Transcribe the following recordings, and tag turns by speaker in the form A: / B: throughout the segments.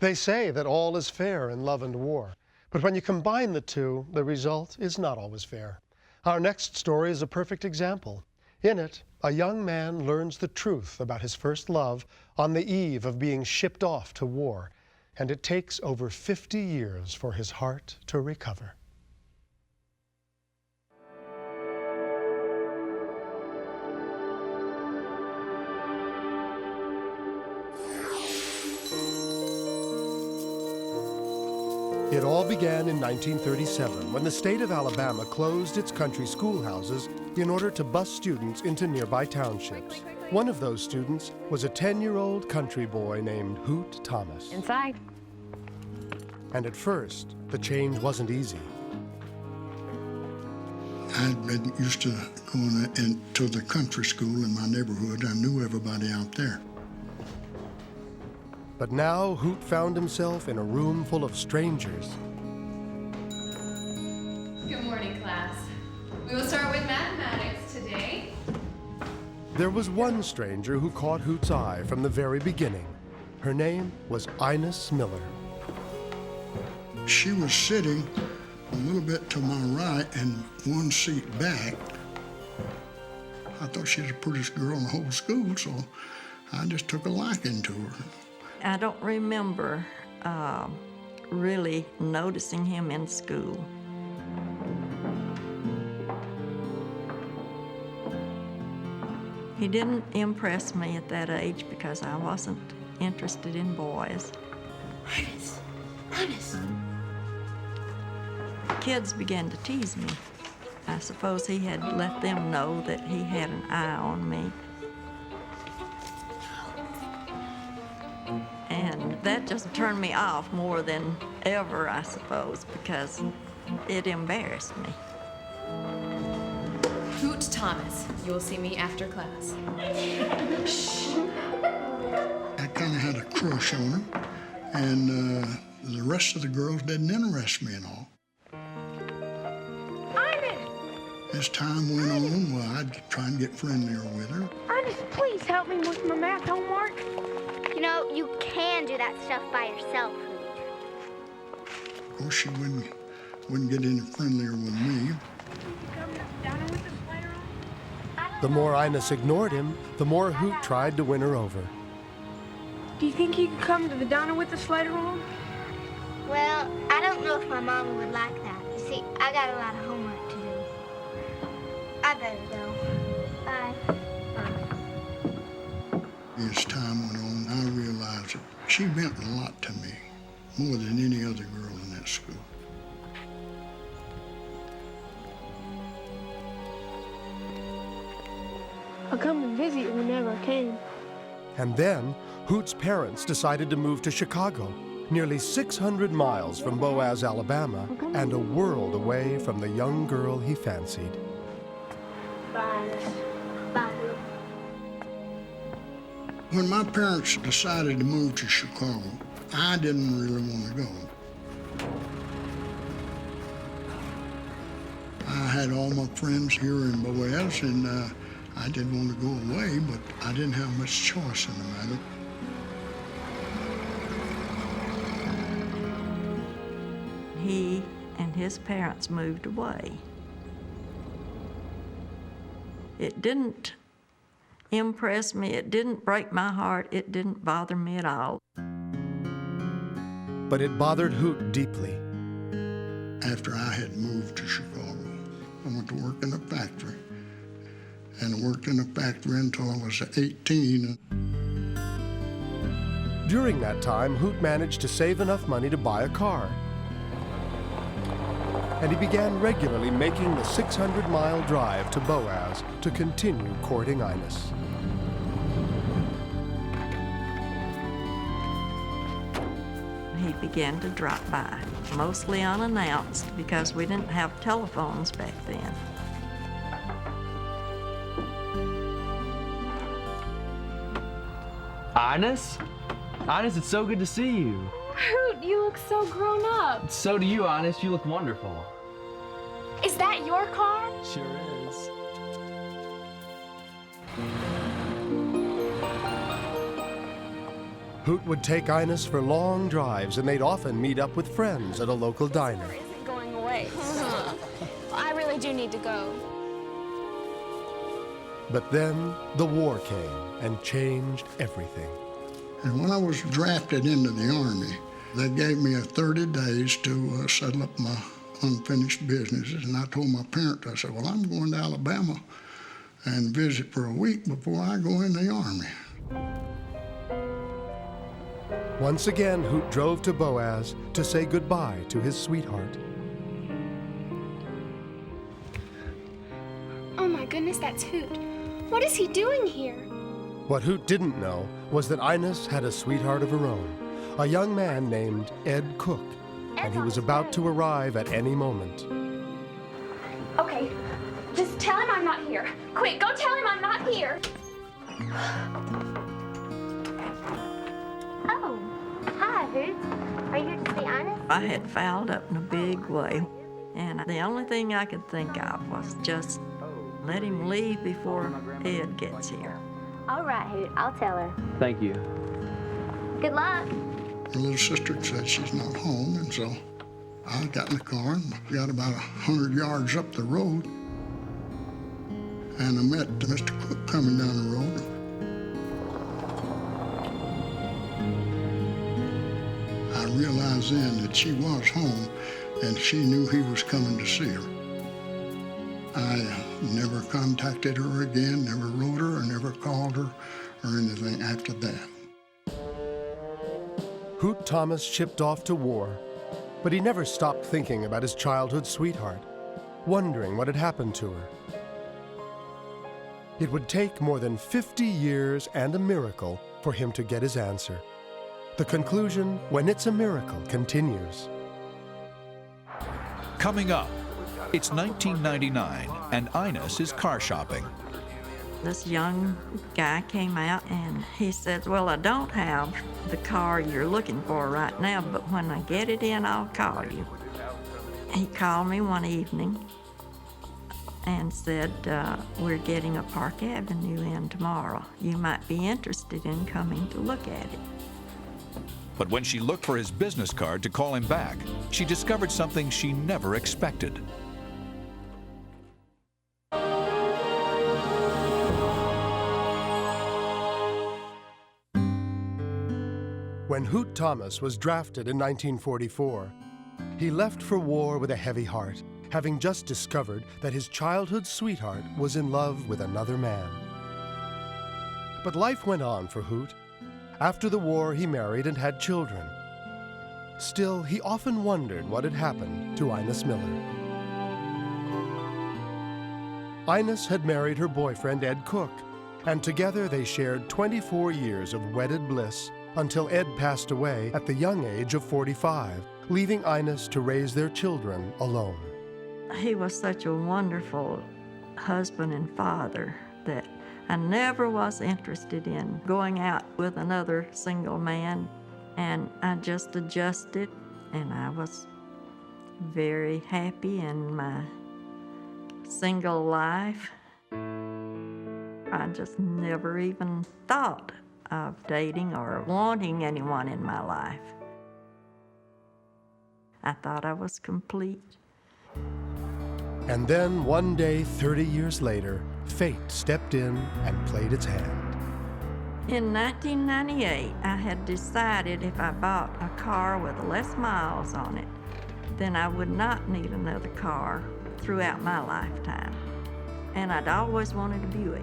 A: They say that all is fair in love and war, but when you combine the two, the result is not always fair. Our next story is a perfect example. In it, a young man learns the truth about his first love on the eve of being shipped off to war, and it takes over 50 years for his heart to recover. It all began in 1937 when the state of Alabama closed its country schoolhouses in order to bus students into nearby townships. One of those students was a 10-year-old country boy named Hoot Thomas.
B: Inside.
A: And at first, the change wasn't easy.
C: I'd been used to going into the country school in my neighborhood. I knew everybody out there.
A: But now Hoot found himself in a room full of strangers.
D: Good morning, class. We will start with mathematics today.
A: There was one stranger who caught Hoot's eye from the very beginning. Her name was Ines Miller.
C: She was sitting a little bit to my right and one seat back. I thought she was the prettiest girl in the whole school, so I just took a liking to her.
E: I don't remember really noticing him in school. He didn't impress me at that age because I wasn't interested in boys.
D: Ines.
E: Kids began to tease me. I suppose he had let them know that he had an eye on me. And that just turned me off more than ever, I suppose, because it embarrassed me.
D: Hoot Thomas. You will see me after class.
C: I kind of had a crush on him, and the rest of the girls didn't interest me at all.
F: Ines!
C: As time went on, well, I'd try and get friendlier with her.
F: Ines, please help me with my math homework.
G: You know, you can do that stuff by yourself, Hoot.
C: Of course, she wouldn't get any friendlier with me.
A: The more Ines ignored him, the more Hoot tried to win her over.
F: Do you think you could come to the diner with us later on?
G: Well, I don't know if my mama would like that. You see, I got a lot of homework to do. I better go. Bye.
C: As time went on, I realized that she meant a lot to me, more than any other girl in that school.
F: I'll come and visit you whenever I can.
A: And then, Hoot's parents decided to move to Chicago, nearly 600 miles from Boaz, Alabama, and a world away from the young girl he fancied.
F: Bye.
G: Bye.
C: When my parents decided to move to Chicago, I didn't really want to go. I had all my friends here in Boaz, and I didn't want to go away, but I didn't have much choice in the matter.
E: He and his parents moved away. It didn't impress me, it didn't break my heart, it didn't bother me at all.
A: But it bothered Hoot deeply.
C: After I had moved to Chicago, I went to work in a factory. And I worked in a factory until I was 18.
A: During that time, Hoot managed to save enough money to buy a car. And he began regularly making the 600-mile drive to Boaz to continue courting Ines.
E: He began to drop by, mostly unannounced because we didn't have telephones back then.
H: Ines? Ines, it's so good to see you.
D: Hoot, you look so grown up.
H: So do you, Ines. You look wonderful.
D: Is that your car?
H: Sure is.
A: Hoot would take Ines for long drives, and they'd often meet up with friends at a local diner.
F: This isn't going away. I really do need to go.
A: But then the war came and changed everything.
C: And when I was drafted into the Army, they gave me 30 days to settle up my unfinished businesses. And I told my parents, I said, well, I'm going to Alabama and visit for a week before I go in the Army.
A: Once again, Hoot drove to Boaz to say goodbye to his sweetheart.
F: Oh my goodness, that's Hoot. What is he doing here?
A: What Hoot didn't know was that Ines had a sweetheart of her own, a young man named Ed Cook, and he was about to arrive at any moment.
F: Okay, just tell him I'm not here. Quick, go tell him I'm not here.
G: Oh, hi, Hoot. Are you here to see Ines?
E: I had fouled up in a big way, and the only thing I could think of was just let him leave before Ed gets here.
G: All right, Hoot. I'll tell her.
H: Thank you.
G: Good luck.
C: My little sister said she's not home, and so I got in the car and got about 100 yards up the road, and I met Mr. Cook coming down the road. I realized then that she was home, and she knew he was coming to see her. I never contacted her again, never wrote her, or never called her, or anything after that.
A: Hoot Thomas shipped off to war, but he never stopped thinking about his childhood sweetheart, wondering what had happened to her. It would take more than 50 years and a miracle for him to get his answer. The conclusion, When It's a Miracle, continues.
B: Coming up, it's 1999, and Ines is car shopping.
E: This young guy came out and he said, well, I don't have the car you're looking for right now, but when I get it in, I'll call you. He called me one evening and said, we're getting a Park Avenue in tomorrow. You might be interested in coming to look at it.
B: But when she looked for his business card to call him back, she discovered something she never expected.
A: When Hoot Thomas was drafted in 1944, he left for war with a heavy heart, having just discovered that his childhood sweetheart was in love with another man. But life went on for Hoot. After the war, he married and had children. Still, he often wondered what had happened to Ines Miller. Ines had married her boyfriend, Ed Cook, and together they shared 24 years of wedded bliss until Ed passed away at the young age of 45, leaving Ines to raise their children alone.
E: He was such a wonderful husband and father that I never was interested in going out with another single man, and I just adjusted, and I was very happy in my single life. I just never even thought of dating or wanting anyone in my life. I thought I was complete.
A: And then one day, 30 years later, fate stepped in and played its hand.
E: In 1998, I had decided if I bought a car with less miles on it, then I would not need another car throughout my lifetime. And I'd always wanted a Buick.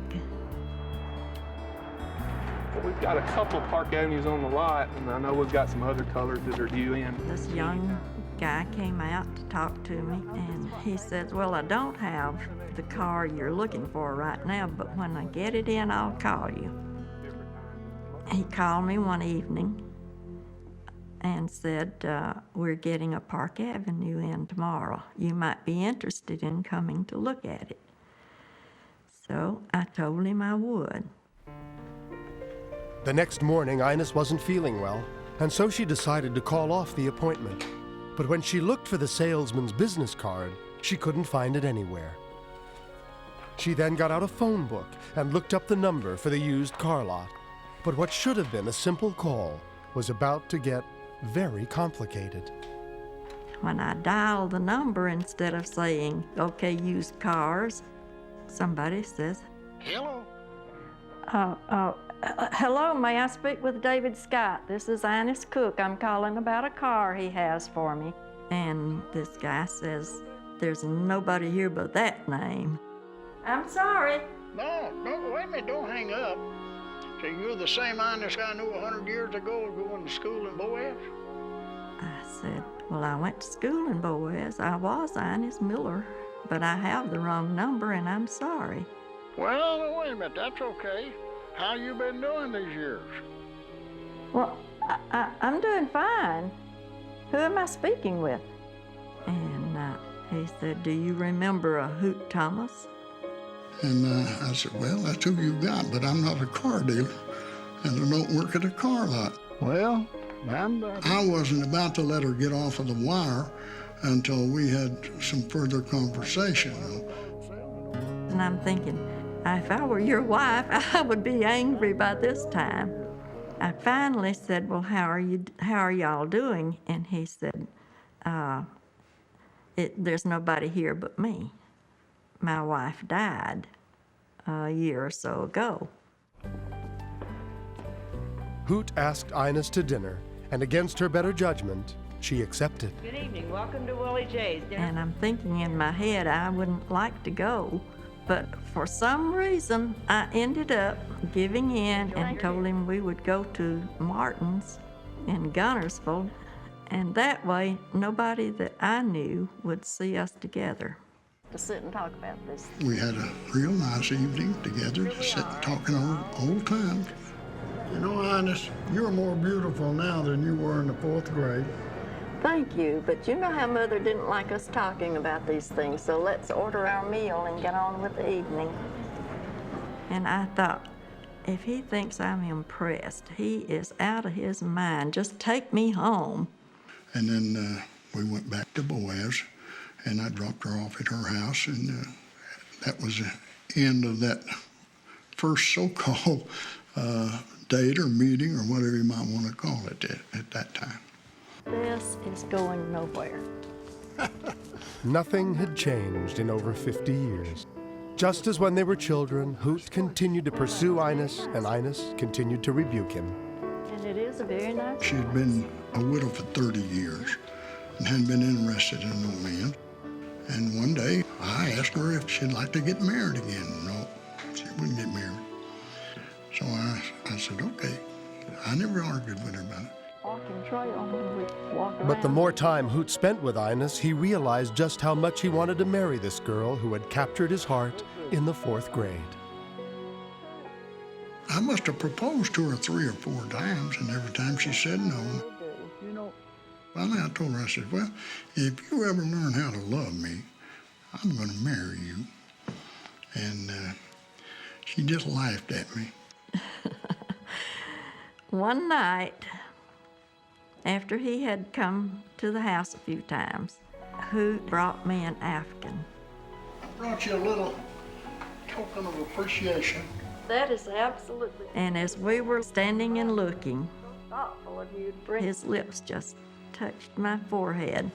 I: Well, we've got a couple Park Avenues on the lot, and I know we've got some other colors that are due in.
E: This young guy came out to talk to me, and he said, well, I don't have the car you're looking for right now, but when I get it in, I'll call you. He called me one evening and said, we're getting a Park Avenue in tomorrow. You might be interested in coming to look at it. So I told him I would.
A: The next morning, Ines wasn't feeling well, and so she decided to call off the appointment. But when she looked for the salesman's business card, she couldn't find it anywhere. She then got out a phone book and looked up the number for the used car lot. But what should have been a simple call was about to get very complicated.
E: When I dialed the number, instead of saying, okay, used cars, somebody says,
C: Hello?
E: hello, may I speak with David Scott? This is Ines Cook. I'm calling about a car he has for me. And this guy says, there's nobody here but that name. I'm sorry.
C: No, wait a minute, don't hang up. So you're the same Ines I knew 100 years ago going to school in Boaz?
E: I said, well, I went to school in Boaz. I was Ines Miller, but I have the wrong number and I'm sorry.
C: Well, wait a minute, that's okay. How you been doing these years?
E: Well, I'm doing fine. Who am I speaking with? And he said, do you remember a Hoot Thomas?
C: And I said, well, that's who you got, but I'm not a car dealer, and I don't work at a car lot. Well, I wasn't about to let her get off of the wire until we had some further conversation.
E: And I'm thinking, if I were your wife, I would be angry by this time. I finally said, well, how are y'all doing? And he said, there's nobody here but me. My wife died a year or so ago.
A: Hoot asked Ines to dinner, and against her better judgment, she accepted.
J: Good evening. Welcome to Willie J's dinner.
E: And I'm thinking in my head I wouldn't like to go, but for some reason I ended up giving in and told him we would go to Martin's in Gunnersville, and that way nobody that I knew would see us together. To sit and talk about this.
C: We had a real nice evening together to sit talking old times. You know, Ines, you're more beautiful now than you were in the 4th grade.
E: Thank you, but you know how Mother didn't like us talking about these things, so let's order our meal and get on with the evening. And I thought, if he thinks I'm impressed, he is out of his mind. Just take me home.
C: And then we went back to Boaz, and I dropped her off at her house, and that was the end of that first so-called date or meeting or whatever you might want to call it at that time.
E: This is going nowhere.
A: Nothing had changed in over 50 years. Just as when they were children, Hoot continued to pursue Ines, and Ines continued to rebuke him.
E: And it is a very nice.
C: She had been a widow for 30 years and hadn't been interested in no man. And one day, I asked her if she'd like to get married again. No, she wouldn't get married. So I said, okay. I never argued with her about it.
E: Walking trail when we walk around.
A: But the more time Hoot spent with Ines, he realized just how much he wanted to marry this girl who had captured his heart in the 4th grade.
C: I must have proposed to her 3 or 4 times, and every time she said no. Finally, I told her, I said, well, if you ever learn how to love me, I'm going to marry you. And she just laughed at me.
E: One night, after he had come to the house a few times, Hoot brought me an Afghan.
C: I brought you a little token of appreciation.
E: That is absolutely. And as we were standing and looking, thoughtful of you to bring, his lips just touched my forehead.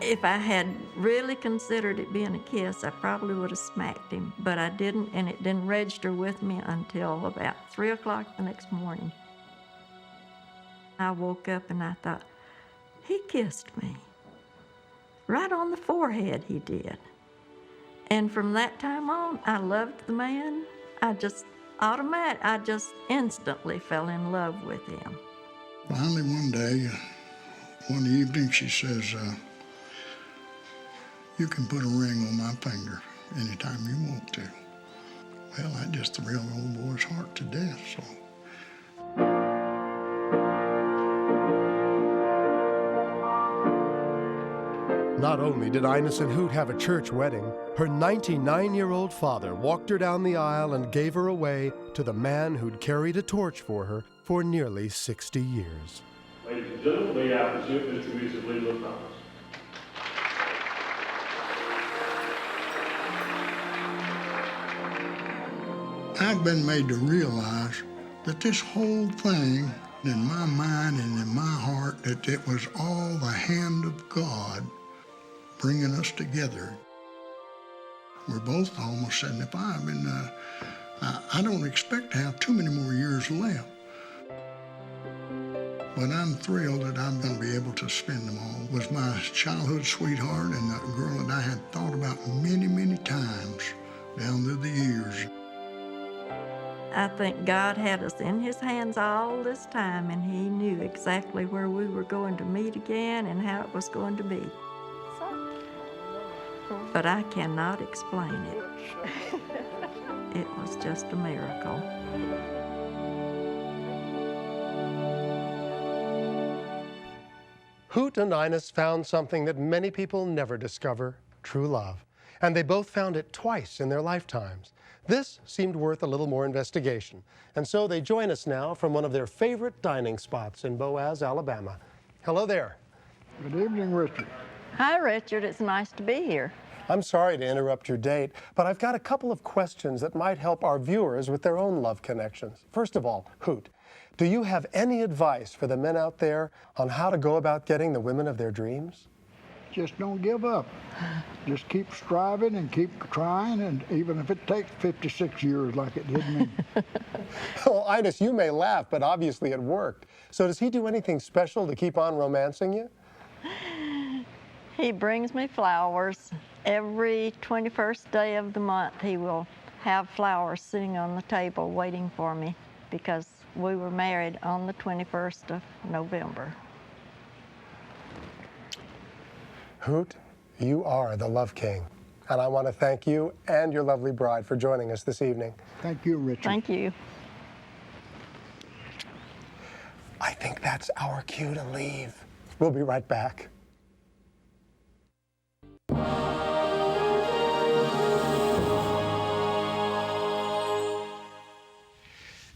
E: If I had really considered it being a kiss, I probably would have smacked him, but I didn't, and it didn't register with me until about 3 o'clock the next morning. I woke up and I thought, he kissed me. Right on the forehead he did. And from that time on, I loved the man. I just instantly fell in love with him.
C: Finally, one day, one evening, she says, you can put a ring on my finger anytime you want to. Well, that just thrilled the old boy's heart to death, so.
A: Not only did Ines and Hoot have a church wedding, her 99-year-old father walked her down the aisle and gave her away to the man who'd carried a torch for her for nearly 60 years.
K: Ladies and gentlemen, may I present Mr. and Mrs. Leland Thomas.
C: I've been made to realize that this whole thing, in my mind and in my heart, that it was all the hand of God bringing us together. We're both almost 75, and I don't expect to have too many more years left. But I'm thrilled that I'm going to be able to spend them all with my childhood sweetheart and the girl that I had thought about many, many times down through the years.
E: I think God had us in His hands all this time, and He knew exactly where we were going to meet again and how it was going to be. But I cannot explain it. It was just a miracle.
A: Hoot and Ines found something that many people never discover, true love. And they both found it twice in their lifetimes. This seemed worth a little more investigation. And so they join us now from one of their favorite dining spots in Boaz, Alabama. Hello there.
C: Good evening, Richard.
E: Hi, Richard. It's nice to be here.
A: I'm sorry to interrupt your date, but I've got a couple of questions that might help our viewers with their own love connections. First of all, Hoot, do you have any advice for the men out there on how to go about getting the women of their dreams?
C: Just don't give up. Just keep striving and keep trying, and even if it takes 56 years like it did me.
A: Well, Ines, you may laugh, but obviously it worked. So does he do anything special to keep on romancing you?
E: He brings me flowers. Every 21st day of the month, he will have flowers sitting on the table waiting for me because we were married on the 21st of November.
A: Hoot, you are the Love King. And I want to thank you and your lovely bride for joining us this evening.
C: Thank you, Richard.
E: Thank you.
A: I think that's our cue to leave. We'll be right back.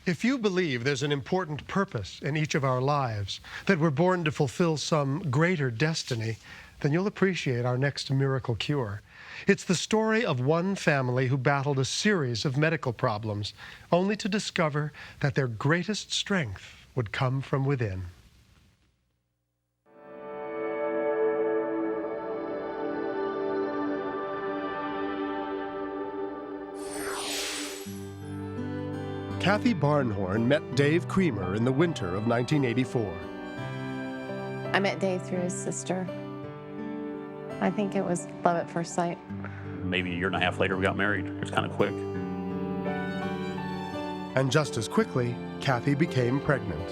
A: If you believe there's an important purpose in each of our lives, that we're born to fulfill some greater destiny, then you'll appreciate our next miracle cure. It's the story of one family who battled a series of medical problems, only to discover that their greatest strength would come from within. Kathy Barnhorn met Dave Creamer in the winter of 1984.
L: I met Dave through his sister. I think it was love at first sight.
K: Maybe a year and a half later, we got married. It was kind of quick.
A: And just as quickly, Kathy became pregnant.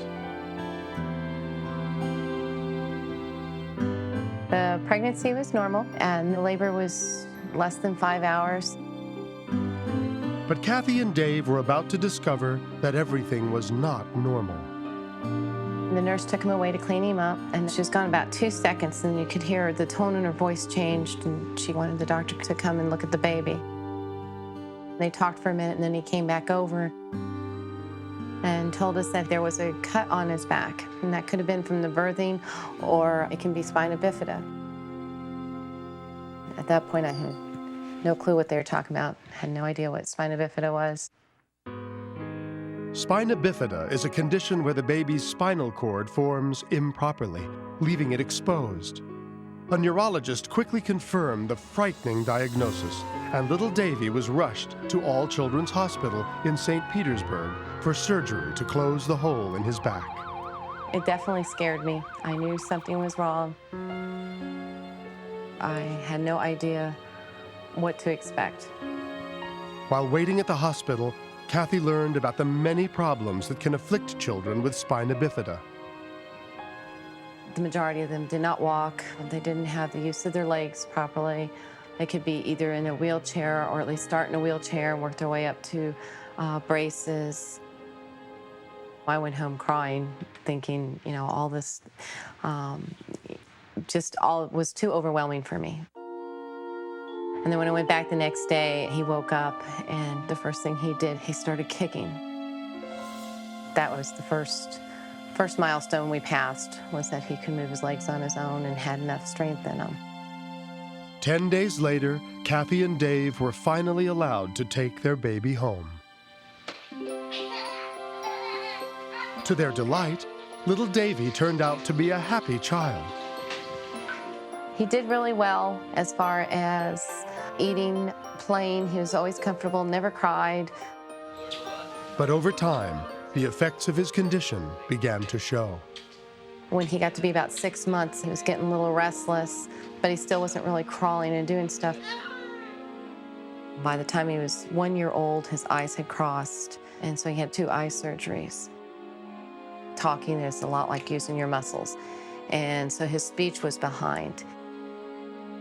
L: The pregnancy was normal, and the labor was less than 5 hours.
A: But Kathy and Dave were about to discover that everything was not normal.
L: The nurse took him away to clean him up, and she was gone about 2 seconds, and you could hear the tone in her voice changed, and she wanted the doctor to come and look at the baby. They talked for a minute, and then he came back over and told us that there was a cut on his back, and that could have been from the birthing, or it can be spina bifida. At that point, I had no clue what they were talking about. Had no idea what spina bifida was.
A: Spina bifida is a condition where the baby's spinal cord forms improperly, leaving it exposed. A neurologist quickly confirmed the frightening diagnosis, and little Davy was rushed to All Children's Hospital in St. Petersburg for surgery to close the hole in his back.
L: It definitely scared me. I knew something was wrong. I had no idea what to expect.
A: While waiting at the hospital, Kathy learned about the many problems that can afflict children with spina bifida.
L: The majority of them did not walk. They didn't have the use of their legs properly. They could be either in a wheelchair or at least start in a wheelchair and work their way up to braces. I went home crying, thinking, you know, all this, just all was too overwhelming for me. And then when I went back the next day, he woke up, and the first thing he did, he started kicking. That was the first milestone we passed, was that he could move his legs on his own and had enough strength in him.
A: 10 days later, Kathy and Dave were finally allowed to take their baby home. To their delight, little Davy turned out to be a happy child.
L: He did really well as far as eating, playing. He was always comfortable, never cried.
A: But over time, the effects of his condition began to show.
L: When he got to be about 6 months, he was getting a little restless, but he still wasn't really crawling and doing stuff. By the time he was 1 year old, his eyes had crossed, and so he had 2 eye surgeries. Talking is a lot like using your muscles, and so his speech was behind.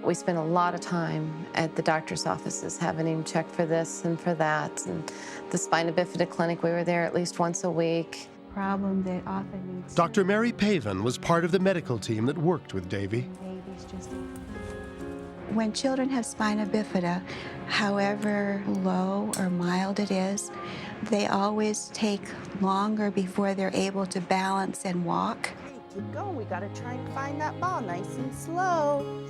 L: We spent a lot of time at the doctor's offices having him checked for this and for that, and the spina bifida clinic, we were there at least once a week.
M: Problem that often needs.
A: Dr. Mary Pavan was part of the medical team that worked with Davy.
M: When children have spina bifida, however low or mild it is, they always take longer before they're able to balance and walk.
J: Hey, keep going. We gotta try and find that ball nice and slow.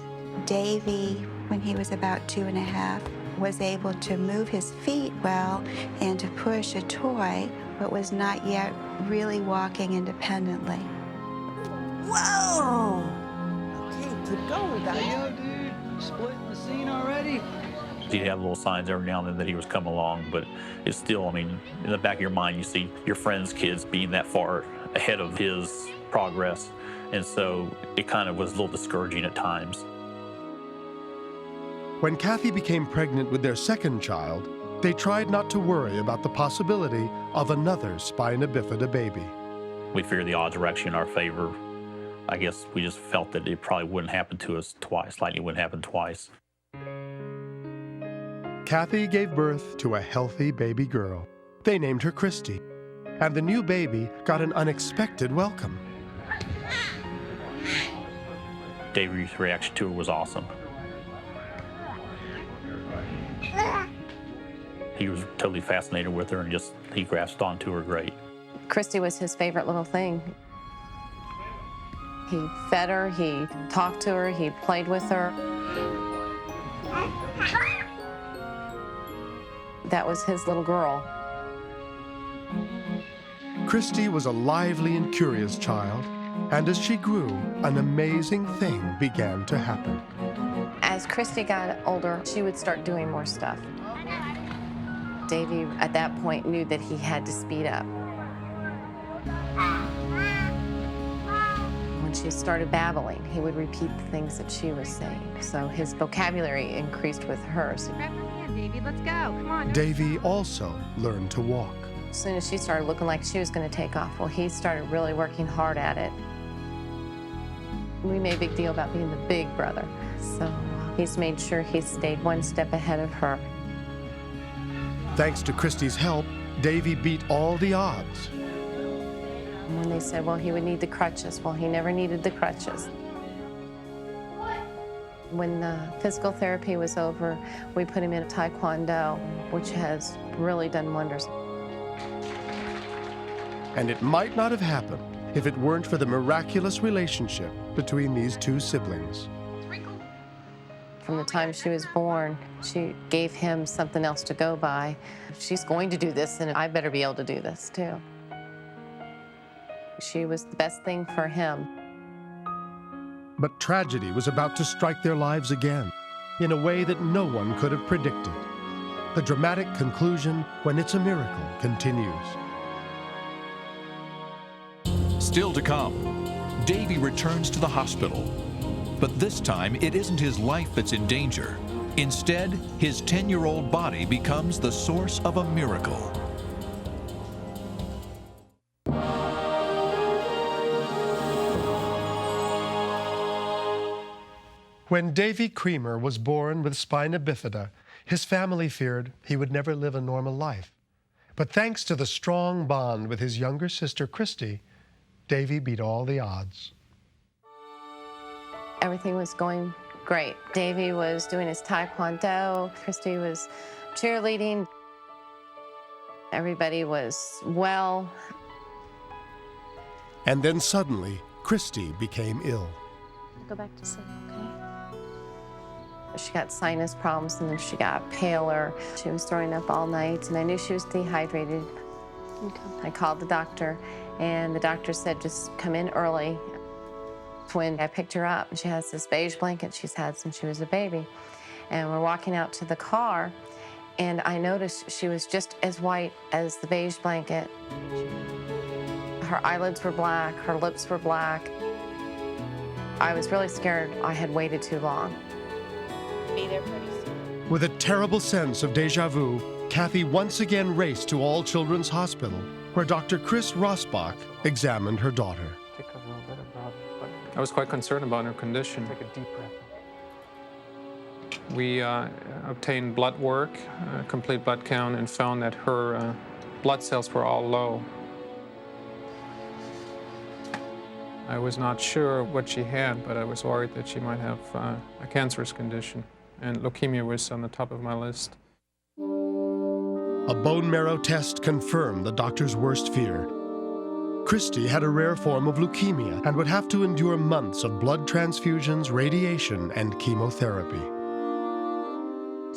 M: Davy, when he was about 2.5, was able to move his feet well and to push a toy, but was not yet really walking independently.
J: Whoa! Okay, keep going. We gotta.
N: Yo, dude, splitting the scene already?
O: He'd have little signs every now and then that he was coming along, but it's still, I mean, in the back of your mind, you see your friends' kids being that far ahead of his progress, and so it kind of was a little discouraging at times.
A: When Kathy became pregnant with their second child, they tried not to worry about the possibility of another spina bifida baby.
O: We figured the odds were actually in our favor. I guess we just felt that it probably wouldn't happen to us twice, likely wouldn't happen twice.
A: Kathy gave birth to a healthy baby girl. They named her Christy, and the new baby got an unexpected welcome.
O: Davy's reaction to her was awesome. He was totally fascinated with her and just, he grasped onto her great.
L: Christy was his favorite little thing. He fed her, he talked to her, he played with her. That was his little girl.
A: Christy was a lively and curious child, and as she grew, an amazing thing began to happen.
L: As Christy got older, she would start doing more stuff. Davy, at that point, knew that he had to speed up. When she started babbling, he would repeat the things that she was saying. So his vocabulary increased with hers.
P: Grab my hand, Davy. Let's go. Come on.
A: Davy also learned to walk.
L: As soon as she started looking like she was going to take off, well, he started really working hard at it. We made a big deal about being the big brother. So he's made sure he stayed one step ahead of her.
A: Thanks to Christy's help, Davy beat all the odds.
L: When they said, well, he would need the crutches, well, he never needed the crutches. When the physical therapy was over, we put him in Taekwondo, which has really done wonders.
A: And it might not have happened if it weren't for the miraculous relationship between these two siblings.
L: From the time she was born, she gave him something else to go by. She's going to do this, and I better be able to do this, too. She was the best thing for him.
A: But tragedy was about to strike their lives again, in a way that no one could have predicted. The dramatic conclusion, when it's a miracle, continues.
B: Still to come, Davy returns to the hospital. But this time, it isn't his life that's in danger. Instead, his 10-year-old body becomes the source of a miracle.
A: When Davy Creamer was born with spina bifida, his family feared he would never live a normal life. But thanks to the strong bond with his younger sister, Christy, Davy beat all the odds.
L: Everything was going great. Davy was doing his Taekwondo. Christy was cheerleading. Everybody was well.
A: And then suddenly, Christy became ill.
L: Go back to sleep, okay? She got sinus problems, and then she got paler. She was throwing up all night, and I knew she was dehydrated. I called the doctor, And the doctor said, just come in early. When I picked her up, she has this beige blanket she's had since she was a baby. And we're walking out to the car, and I noticed she was just as white as the beige blanket. Her eyelids were black, her lips were black. I was really scared I had waited too long.
Q: Be there pretty soon.
A: With a terrible sense of deja vu, Kathy once again raced to All Children's Hospital, where Dr. Chris Rosbach examined her daughter.
I: I was quite concerned about her condition.
H: Take a deep breath.
I: We obtained blood work, complete blood count, and found that her blood cells were all low. I was not sure what she had, but I was worried that she might have a cancerous condition, and leukemia was on the top of my list.
A: A bone marrow test confirmed the doctor's worst fear. Christy had a rare form of leukemia and would have to endure months of blood transfusions, radiation, and chemotherapy.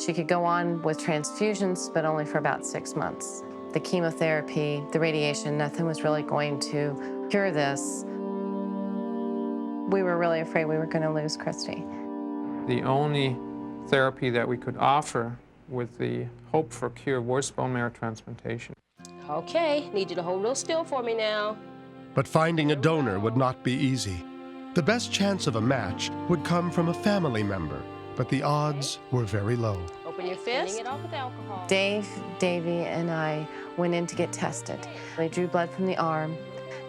L: She could go on with transfusions, but only for about 6 months. The chemotherapy, the radiation, nothing was really going to cure this. We were really afraid we were going to lose Christy.
I: The only therapy that we could offer with the hope for cure was bone marrow transplantation.
Q: Okay, need you to hold real still for me now.
A: But finding a donor would not be easy. The best chance of a match would come from a family member, but the odds were very low.
Q: Open your fist. It off with alcohol.
L: Dave, Davey, and I went in to get tested. They drew blood from the arm.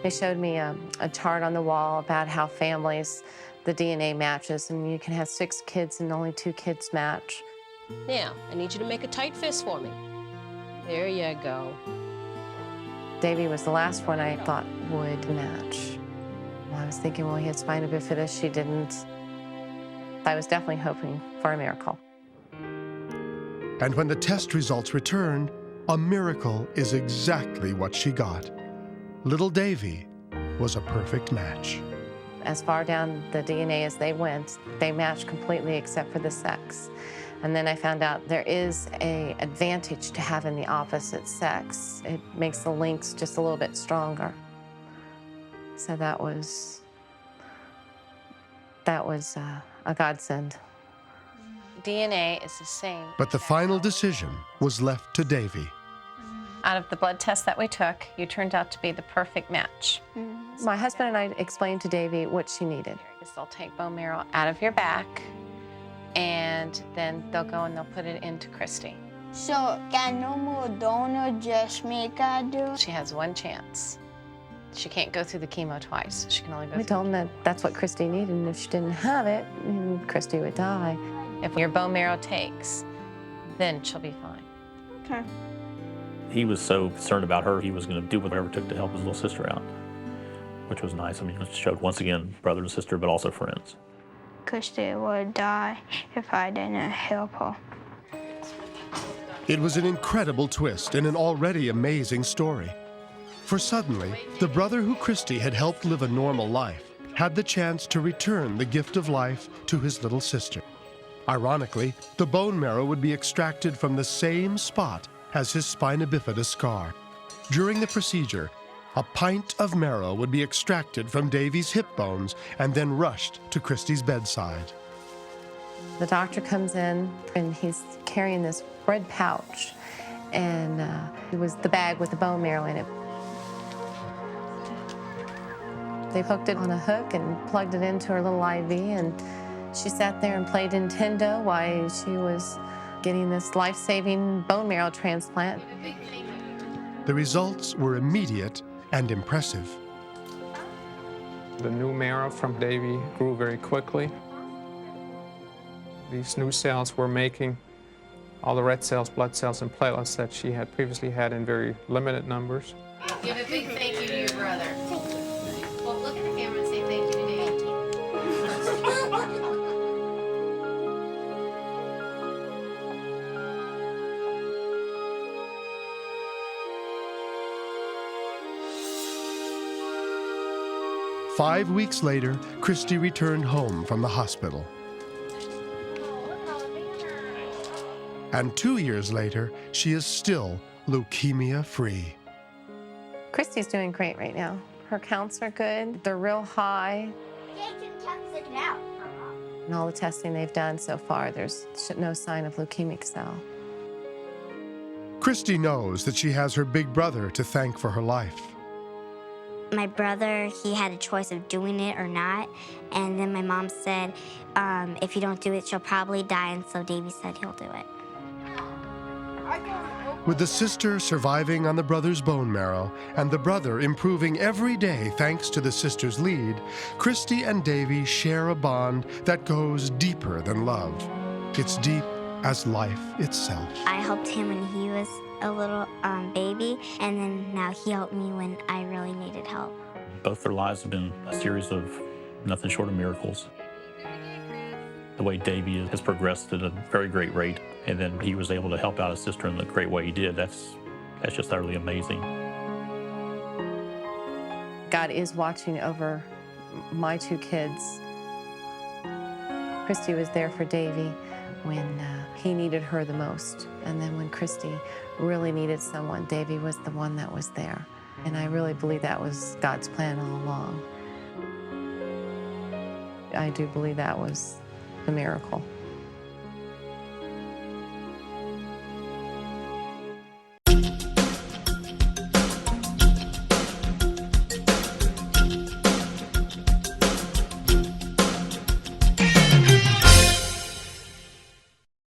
L: They showed me a chart on the wall about how families, the DNA matches, and you can have 6 kids and only 2 kids match.
Q: Now, I need you to make a tight fist for me. There you go.
L: Davey was the last one I thought would match. I was thinking, well, he had spina bifida, she didn't. I was definitely hoping for a miracle.
A: And when the test results returned, a miracle is exactly what she got. Little Davy was a perfect match.
L: As far down the DNA as they went, they matched completely except for the sex. And then I found out there is an advantage to having the opposite sex. It makes the links just a little bit stronger. So that was a godsend. DNA is the same.
A: But the final decision was left to Davy.
L: Out of the blood test that we took, you turned out to be the perfect match. My husband and I explained to Davy what she needed. They'll take bone marrow out of your back, and then they'll go and they'll put it into Christy.
G: So, can no more donor just make her do?
L: She has 1 chance. She can't go through the chemo twice. She can only go. We told them that that's what Christy needed, and if she didn't have it, Christy would die. If your bone marrow takes, then she'll be fine.
G: Okay.
O: He was so concerned about her, he was going to do whatever it took to help his little sister out, which was nice. I mean, it showed, once again, brother and sister, but also friends.
G: Christy would die if I didn't help her.
A: It was an incredible twist in an already amazing story. For suddenly, the brother who Christy had helped live a normal life had the chance to return the gift of life to his little sister. Ironically, the bone marrow would be extracted from the same spot as his spina bifida scar. During the procedure, a pint of marrow would be extracted from Davy's hip bones and then rushed to Christy's bedside.
L: The doctor comes in and he's carrying this red pouch, and it was the bag with the bone marrow in it. They hooked it on a hook and plugged it into her little IV, and she sat there and played Nintendo while she was getting this life-saving bone marrow transplant.
A: The results were immediate and impressive.
I: The new marrow from Davy grew very quickly. These new cells were making all the red cells, blood cells, and platelets that she had previously had in very limited numbers.
D: Give a big thank you to your brother. Well, look at the camera and say thank you to Dave.
A: 5 weeks later, Christy returned home from the hospital. And 2 years later, she is still leukemia-free.
L: Christy's doing great right now. Her counts are good. They're real high. And all the testing they've done so far, there's no sign of leukemic cell.
A: Christy knows that she has her big brother to thank for her life.
G: My brother, he had a choice of doing it or not. And then my mom said, if you don't do it, she'll probably die. And so Davy said he'll do it.
A: With the sister surviving on the brother's bone marrow and the brother improving every day thanks to the sister's lead, Christy and Davy share a bond that goes deeper than love. It's deep as life itself.
G: I helped him when he was a little baby, and then now he helped me when I really needed help.
O: Both their lives have been a series of nothing short of miracles. The way Davy has progressed at a very great rate, and then he was able to help out his sister in the great way he did, that's just utterly amazing.
L: God is watching over my two kids. Christy was there for Davy when he needed her the most. And then when Christy really needed someone, Davy was the one that was there. And I really believe that was God's plan all along. I do believe that was a miracle.